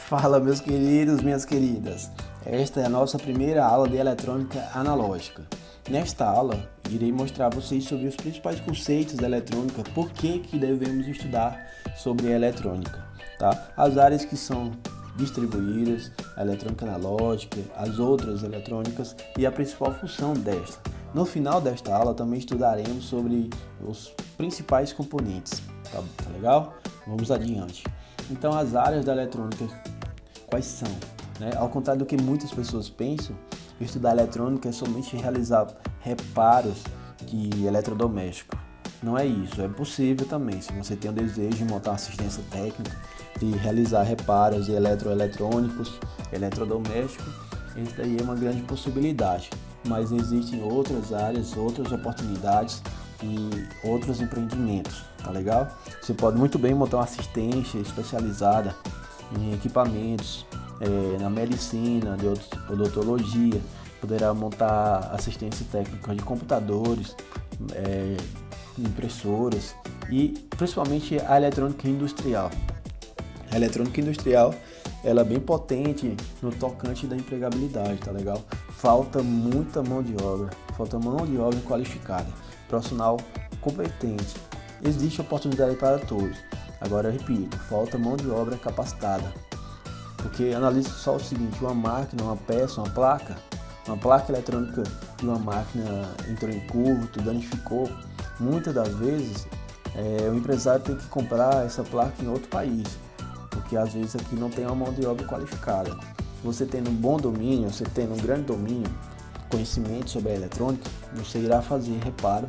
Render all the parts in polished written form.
Fala, meus queridos, minhas queridas. Esta é a nossa primeira aula de eletrônica analógica. Nesta aula, irei mostrar a vocês sobre os principais conceitos da eletrônica, por que devemos estudar sobre a eletrônica, tá? As áreas que são distribuídas, a eletrônica analógica, as outras eletrônicas e a principal função desta. No final desta aula também estudaremos sobre os principais componentes, tá legal? Vamos adiante. Então, as áreas da eletrônica, quais são? Ao contrário do que muitas pessoas pensam, estudar eletrônica é somente realizar reparos de eletrodoméstico. Não é isso, é possível também, se você tem o desejo de montar uma assistência técnica, de realizar reparos de eletrônicos, eletrodomésticos, isso daí é uma grande possibilidade. Mas existem outras áreas, outras oportunidades e outros empreendimentos, tá legal? Você pode muito bem montar uma assistência especializada em equipamentos, na medicina, de odontologia, poderá montar assistência técnica de computadores, impressoras e principalmente a eletrônica industrial. A eletrônica industrial ela é bem potente no tocante da empregabilidade, tá legal? Falta muita mão de obra, falta mão de obra qualificada, profissional competente. Existe oportunidade para todos. Agora, eu repito, falta mão de obra capacitada. Porque analisa só o seguinte, uma máquina, uma peça, uma placa eletrônica de uma máquina entrou em curto, danificou. Muitas das vezes, o empresário tem que comprar essa placa em outro país, porque às vezes aqui não tem uma mão de obra qualificada. Você tendo um bom domínio, você tendo um grande domínio, conhecimento sobre a eletrônica, você irá fazer reparo,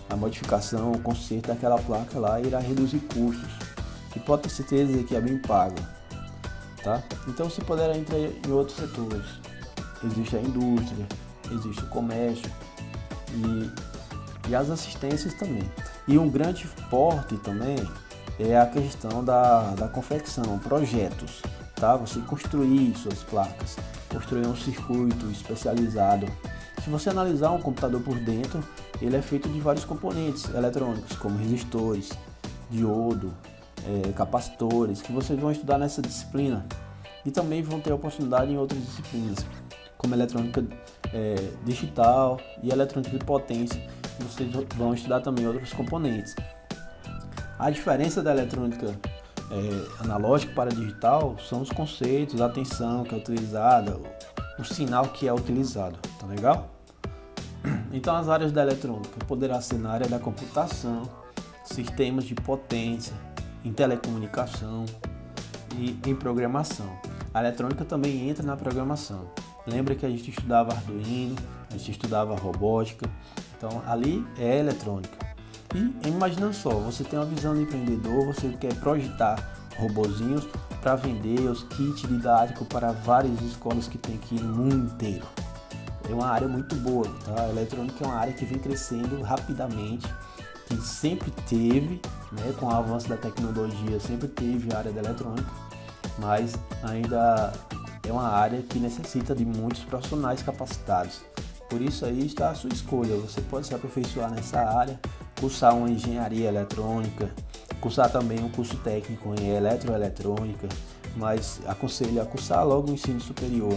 a modificação, o conserto daquela placa lá irá reduzir custos. E pode ter certeza que é bem pago, tá? Então você poderá entrar em outros setores. Existe a indústria, existe o comércio e as assistências também. E um grande porte também é a questão da confecção, projetos, tá? Você construir suas placas, construir um circuito especializado. Se você analisar um computador por dentro, ele é feito de vários componentes eletrônicos, como resistores, diodo, capacitores, que vocês vão estudar nessa disciplina. E também vão ter oportunidade em outras disciplinas, como eletrônica digital e eletrônica de potência. Vocês vão estudar também outros componentes. A diferença da eletrônica analógica para digital são os conceitos, a tensão que é utilizada, o sinal que é utilizado, tá legal? Então, as áreas da eletrônica poderá ser na área da computação, sistemas de potência, em telecomunicação e em programação. A eletrônica também entra na programação. Lembra que a gente estudava Arduino, a gente estudava robótica, então ali é eletrônica. E imaginando só, você tem uma visão de empreendedor, você quer projetar robozinhos para vender os kits didáticos para várias escolas que tem aqui no mundo inteiro. É uma área muito boa, tá? A eletrônica é uma área que vem crescendo rapidamente, que sempre teve, com o avanço da tecnologia, sempre teve a área da eletrônica, mas ainda é uma área que necessita de muitos profissionais capacitados. Por isso aí está a sua escolha, você pode se aperfeiçoar nessa área, cursar uma engenharia eletrônica, cursar também um curso técnico em eletroeletrônica, mas aconselho a cursar logo o ensino superior,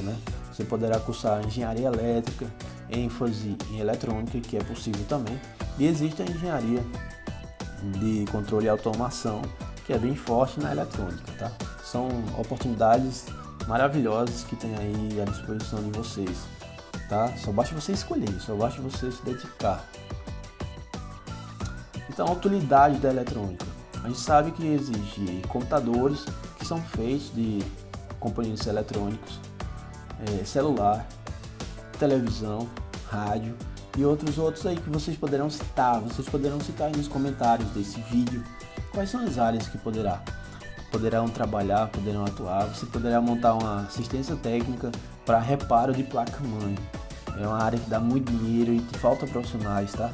Você poderá cursar engenharia elétrica, ênfase em eletrônica, que é possível também, e existe a engenharia de controle e automação, que é bem forte na eletrônica, tá? São oportunidades maravilhosas que tem aí à disposição de vocês, tá? Só basta você escolher, só basta você se dedicar. Então, a utilidade da eletrônica. A gente sabe que existem computadores que são feitos de componentes eletrônicos, celular, televisão, rádio e outros aí que vocês poderão citar. Vocês poderão citar aí nos comentários desse vídeo quais são as áreas que poderão trabalhar, poderão atuar. Você poderá montar uma assistência técnica para reparo de placa-mãe. É uma área que dá muito dinheiro e falta profissionais, tá?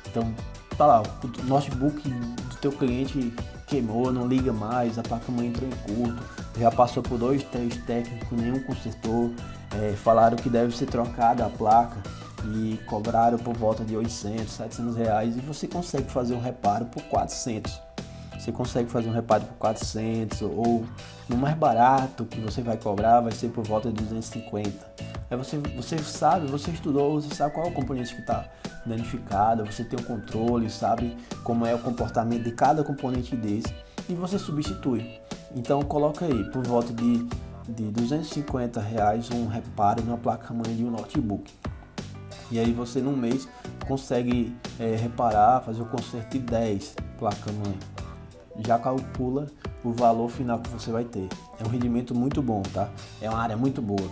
Então, tá lá, o notebook do teu cliente queimou, não liga mais, a placa-mãe entrou em curto, já passou por 2, 3 técnicos, nenhum consertou, falaram que deve ser trocada a placa e cobraram por volta de 800, 700 reais e você consegue fazer um reparo por 400. você consegue fazer um reparo por 400, ou no mais barato que você vai cobrar vai ser por volta de 250. Aí você sabe, você estudou, você sabe qual é o componente que está danificado, você tem o controle, sabe como é o comportamento de cada componente desse e você substitui. Então coloca aí por volta de R$250 um reparo de uma placa-mãe de um notebook. E aí você no mês consegue reparar, fazer o conserto de 10 placa-mãe. Já calcula o valor final que você vai ter. É um rendimento muito bom, tá? É uma área muito boa.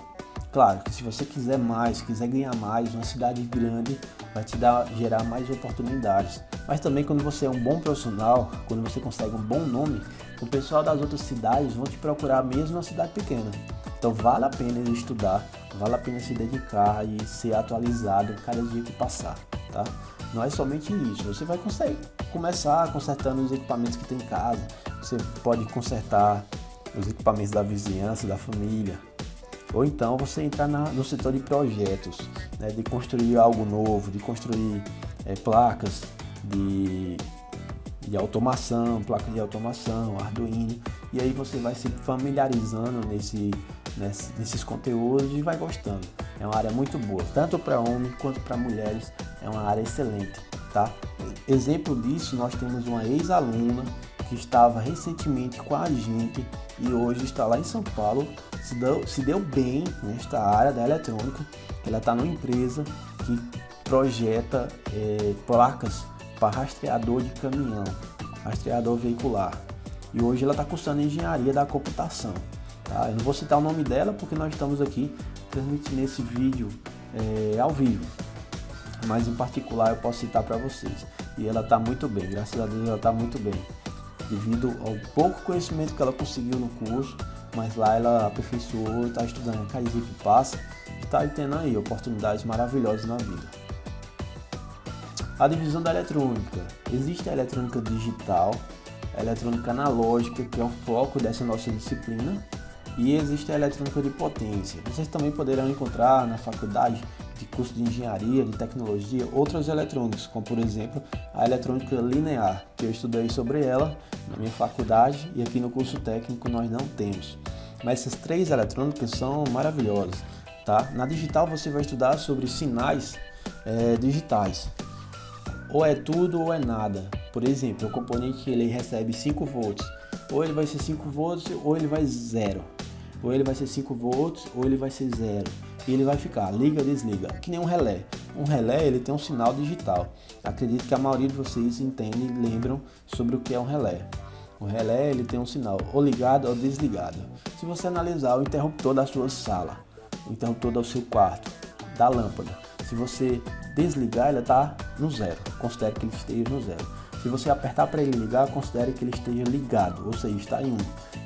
Claro que se você quiser mais, quiser ganhar mais, uma cidade grande vai te gerar mais oportunidades. Mas também quando você é um bom profissional, quando você consegue um bom nome, o pessoal das outras cidades vão te procurar mesmo na cidade pequena. Então vale a pena estudar, vale a pena se dedicar e ser atualizado cada dia que passar, tá? Não é somente isso, você vai conseguir começar consertando os equipamentos que tem em casa, você pode consertar os equipamentos da vizinhança, da família, ou então você entrar no setor de projetos, né, de construir algo novo, de construir placas de automação, placa de automação, Arduino, e aí você vai se familiarizando nesses conteúdos e vai gostando. É uma área muito boa, tanto para homens quanto para mulheres, é uma área excelente, tá? Exemplo disso, nós temos uma ex-aluna que estava recentemente com a gente e hoje está lá em São Paulo, se deu bem nesta área da eletrônica. Ela está numa empresa que projeta placas para rastreador de caminhão, rastreador veicular. E hoje ela está cursando engenharia da computação. Tá? Eu não vou citar o nome dela porque nós estamos aqui transmitindo esse vídeo ao vivo. Mas em particular eu posso citar para vocês. E ela está muito bem, graças a Deus ela está muito bem. Devido ao pouco conhecimento que ela conseguiu no curso, mas lá ela aperfeiçoou, está estudando cada dia que passa, está tendo aí oportunidades maravilhosas na vida. A divisão da eletrônica. Existe a eletrônica digital, a eletrônica analógica, que é o foco dessa nossa disciplina, e existe a eletrônica de potência. Vocês também poderão encontrar na faculdade de curso de engenharia, de tecnologia, outras eletrônicas, como por exemplo a eletrônica linear, que eu estudei sobre ela na minha faculdade e aqui no curso técnico nós não temos. Mas essas três eletrônicas são maravilhosas, tá? Na digital você vai estudar sobre sinais digitais. Ou é tudo ou é nada. Por exemplo, o componente ele recebe 5 volts, ou ele vai ser 5 volts ou ele vai 0. Ou ele vai ser 5 volts ou ele vai ser 0. E ele vai ficar liga, desliga, que nem um relé. Um relé ele tem um sinal digital. Acredito que a maioria de vocês entendem e lembram sobre o que é um relé. O relé ele tem um sinal ou ligado ou desligado. Se você analisar o interruptor da sua sala, o interruptor do seu quarto, da lâmpada, se você desligar ele está no 0, considere que ele esteja no 0. Se você apertar para ele ligar, considere que ele esteja ligado, ou seja, está em 1.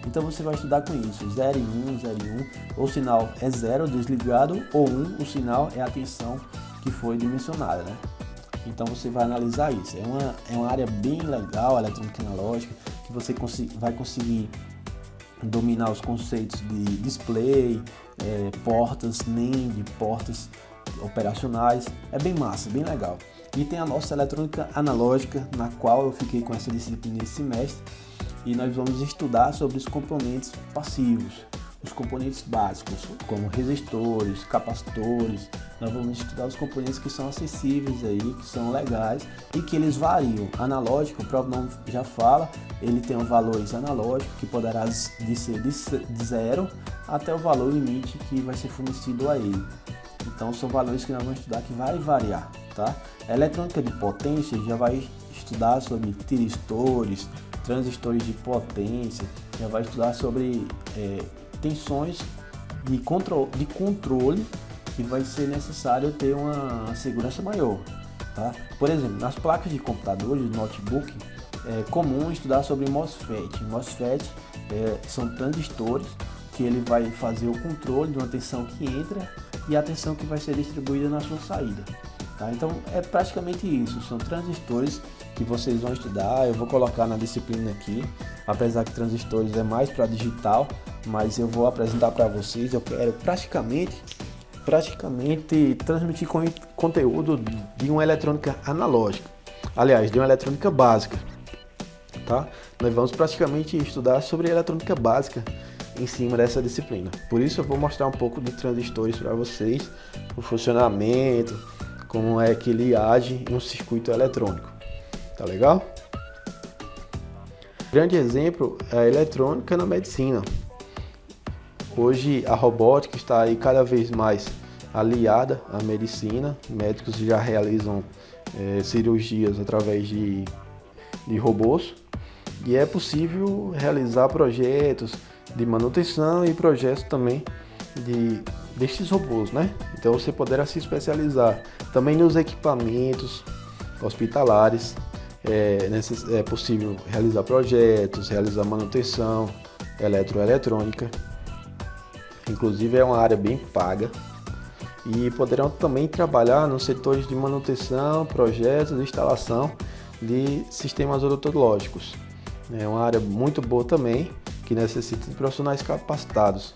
Então você vai estudar com isso, 0 em 1, 0 em 1, o sinal é 0 desligado, ou 1, o sinal é a tensão que foi dimensionada, né? Então você vai analisar isso, é uma área bem legal, a eletrônica analógica, que você vai conseguir dominar os conceitos de display, portas NAND, portas operacionais, é bem massa, bem legal. E tem a nossa eletrônica analógica, na qual eu fiquei com essa disciplina esse semestre, e nós vamos estudar sobre os componentes passivos, os componentes básicos, como resistores, capacitores. Nós vamos estudar os componentes que são acessíveis aí, que são legais e que eles variam. Analógico, o próprio nome já fala, ele tem um valores analógicos que poderá ser de 0 até o valor limite que vai ser fornecido a ele. Então são valores que nós vamos estudar que vai variar, tá? A eletrônica de potência já vai estudar sobre tiristores, transistores de potência, já vai estudar sobre tensões de controle que vai ser necessário ter uma segurança maior, tá? Por exemplo, nas placas de computadores, notebook, é comum estudar sobre MOSFET. MOSFET são transistores que ele vai fazer o controle de uma tensão que entra e a tensão que vai ser distribuída na sua saída. Tá? Então é praticamente isso, são transistores que vocês vão estudar, eu vou colocar na disciplina aqui, apesar que transistores é mais para digital, mas eu vou apresentar para vocês, eu quero praticamente transmitir conteúdo de uma eletrônica analógica, aliás, de uma eletrônica básica, tá? Nós vamos praticamente estudar sobre eletrônica básica em cima dessa disciplina. Por isso eu vou mostrar um pouco de transistores para vocês, o funcionamento, como é que ele age em um circuito eletrônico. Tá legal? Grande exemplo é a eletrônica na medicina. Hoje a robótica está aí cada vez mais aliada à medicina. Médicos já realizam cirurgias através de robôs e é possível realizar projetos de manutenção e projetos também destes robôs, né? Então você poderá se especializar também nos equipamentos hospitalares. É possível realizar projetos, realizar manutenção eletroeletrônica. Inclusive é uma área bem paga. E poderão também trabalhar nos setores de manutenção, projetos e instalação de sistemas odontológicos. É uma área muito boa também, que necessita de profissionais capacitados.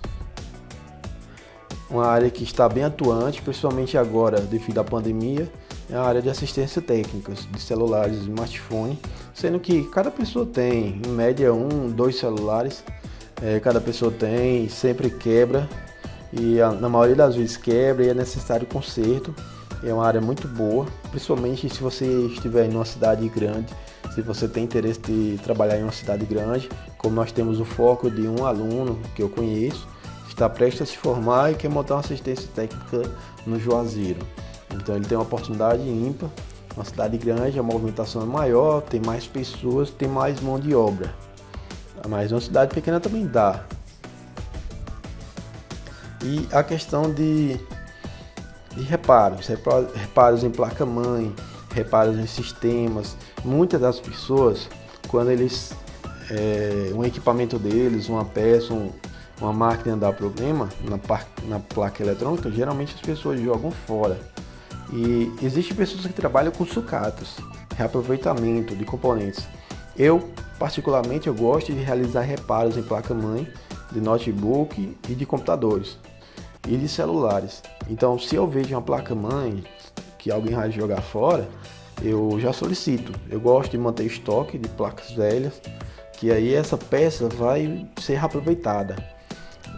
Uma área que está bem atuante, principalmente agora devido à pandemia, é a área de assistência técnica de celulares e smartphone, sendo que cada pessoa tem, em média, 2 celulares, cada pessoa tem, sempre quebra, e na maioria das vezes quebra e é necessário conserto. É uma área muito boa, principalmente se você estiver em uma cidade grande, se você tem interesse de trabalhar em uma cidade grande, como nós temos o foco de um aluno que eu conheço, está prestes a se formar e quer montar uma assistência técnica no Juazeiro. Então ele tem uma oportunidade ímpar, uma cidade grande, a movimentação é maior, tem mais pessoas, tem mais mão de obra. Mas uma cidade pequena também dá. E a questão de reparos em placa-mãe, reparos em sistemas. Muitas das pessoas, quando um equipamento deles, uma peça, uma máquina dá problema na placa eletrônica, geralmente as pessoas jogam fora. E existem pessoas que trabalham com sucatas, reaproveitamento de componentes. Eu, particularmente, eu gosto de realizar reparos em placa-mãe de notebook e de computadores e de celulares. Então, se eu vejo uma placa-mãe que alguém vai jogar fora, eu já solicito. Eu gosto de manter estoque de placas velhas, que aí essa peça vai ser reaproveitada.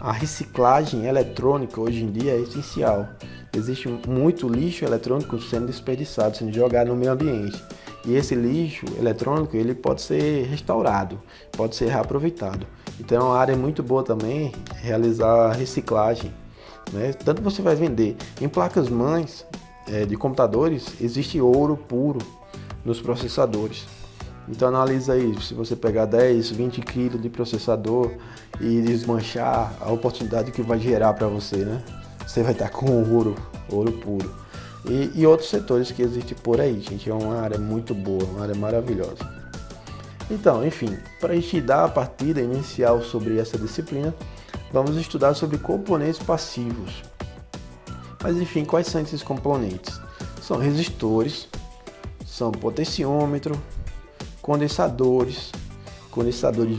A reciclagem eletrônica hoje em dia é essencial. Existe muito lixo eletrônico sendo desperdiçado, sendo jogado no meio ambiente. E esse lixo eletrônico ele pode ser restaurado, pode ser reaproveitado. Então é uma área muito boa também realizar reciclagem, né? Tanto você vai vender em placas-mães de computadores, existe ouro puro nos processadores. Então analisa aí, se você pegar 10, 20 quilos de processador e desmanchar, a oportunidade que vai gerar para você, né? Você vai estar com ouro puro. E outros setores que existem por aí, gente, é uma área muito boa, uma área maravilhosa. Então, enfim, para a gente dar a partida inicial sobre essa disciplina, vamos estudar sobre componentes passivos. Mas enfim, quais são esses componentes? São resistores, são potenciômetro, condensadores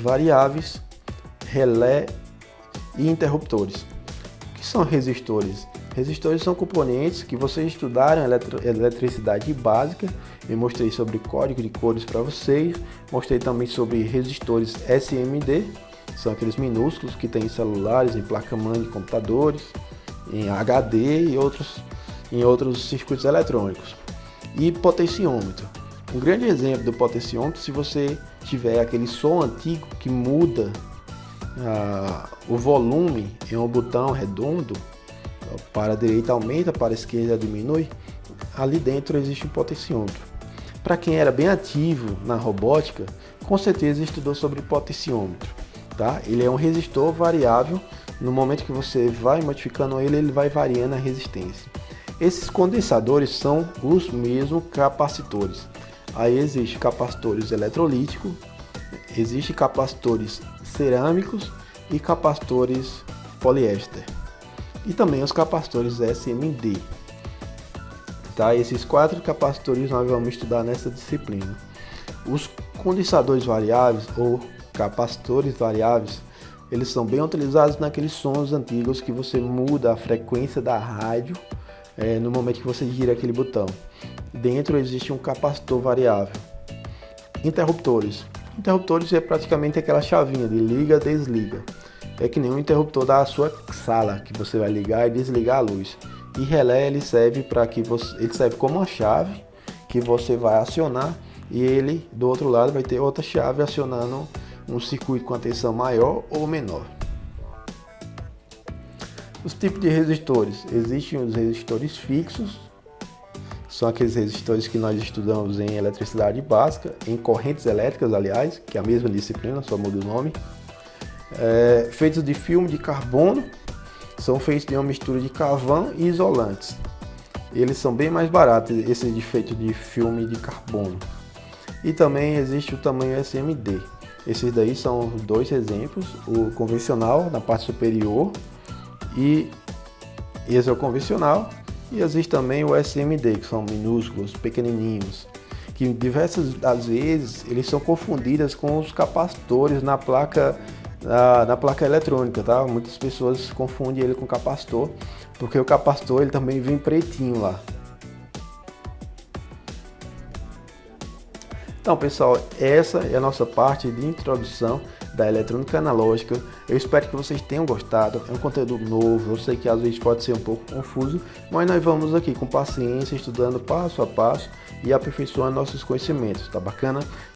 variáveis, relé e interruptores. O que são resistores? Resistores são componentes que vocês estudaram eletricidade básica. Eu mostrei sobre código de cores para vocês. Mostrei também sobre resistores SMD, são aqueles minúsculos que tem em celulares, em placa-mãe de computadores, em HD e em outros circuitos eletrônicos. E potenciômetro. Um grande exemplo do potenciômetro, se você tiver aquele som antigo que muda o volume em um botão redondo, para a direita aumenta, para a esquerda diminui, ali dentro existe um potenciômetro. Para quem era bem ativo na robótica, com certeza estudou sobre potenciômetro, tá? Ele é um resistor variável, no momento que você vai modificando ele vai variando a resistência. Esses condensadores são os mesmos capacitores. Aí existe capacitores eletrolíticos, existe capacitores cerâmicos e capacitores poliéster. E também os capacitores SMD. Tá? Esses 4 capacitores nós vamos estudar nessa disciplina. Os condensadores variáveis ou capacitores variáveis, eles são bem utilizados naqueles sons antigos que você muda a frequência da rádio no momento que você gira aquele botão. Dentro existe um capacitor variável. Interruptores. Interruptores é praticamente aquela chavinha de liga, desliga. É que nem um interruptor da sua sala, que você vai ligar e desligar a luz. E relé ele serve para que ele serve como uma chave que você vai acionar e ele do outro lado vai ter outra chave acionando um circuito com a tensão maior ou menor. Os tipos de resistores: existem os resistores fixos, são aqueles resistores que nós estudamos em eletricidade básica, em correntes elétricas, aliás, que é a mesma disciplina, só muda o nome. Feitos de filme de carbono, são feitos de uma mistura de carvão e isolantes. Eles são bem mais baratos, esses de feito de filme de carbono. E também existe o tamanho SMD. Esses daí são dois exemplos, o convencional na parte superior, e esse é o convencional. E existe também o SMD, que são minúsculos, pequenininhos, que diversas das vezes eles são confundidos com os capacitores na placa eletrônica, tá? Muitas pessoas confundem ele com capacitor, porque o capacitor ele também vem pretinho lá. Então, pessoal, essa é a nossa parte de introdução da eletrônica analógica. Eu espero que vocês tenham gostado. É um conteúdo novo, eu sei que às vezes pode ser um pouco confuso, mas nós vamos aqui com paciência, estudando passo a passo e aperfeiçoando nossos conhecimentos, tá bacana?